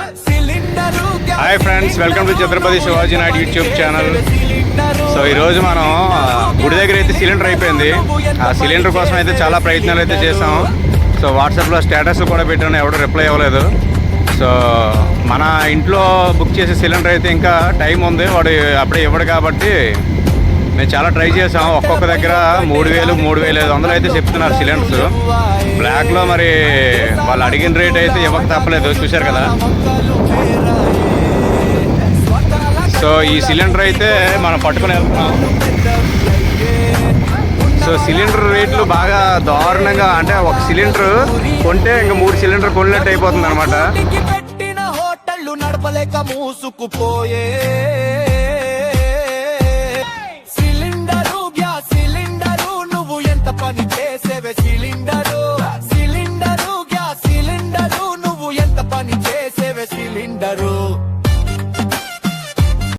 Hi friends, welcome to Chhatrapati Shivaji Naidu YouTube channel. So ఈరోజు మనం గుడి దగ్గర అయితే సిలిండర్ అయిపోయింది. ఆ సిలిండర్ కోసం అయితే చాలా ప్రయత్నాలు అయితే చేసాం. సో వాట్సాప్లో స్టేటస్ కూడా పెట్టాను, ఎవడో రిప్లై ఇవ్వలేదు. సో మన ఇంట్లో బుక్ చేసే సిలిండర్ అయితే ఇంకా టైం ఉంది, వాడు అప్పుడే ఇవ్వడు కాబట్టి మేము చాలా ట్రై చేసాం. ఒక్కొక్క దగ్గర 3,000-3,500 అయితే చెప్తున్నారు సిలిండర్స్. బ్లాక్లో మరి వాళ్ళు అడిగిన రేట్ అయితే ఇవ్వక తప్పలేదు, చూశారు కదా. సో ఈ సిలిండర్ అయితే మనం పట్టుకుని వెళ్తున్నాం. సో సిలిండర్ రేట్లు బాగా దారుణంగా, అంటే ఒక సిలిండర్ కొంటే ఇంకా 3 సిలిండర్ కొన్నట్టు అయిపోతుంది అనమాట. నడపలేక మూసుకుపోయే పని చేసేవే సిలిండరు, సిలిండరు గ్యాస్ సిలిండరు, నువ్వు ఎంత పని చేసేవే సిలిండరు.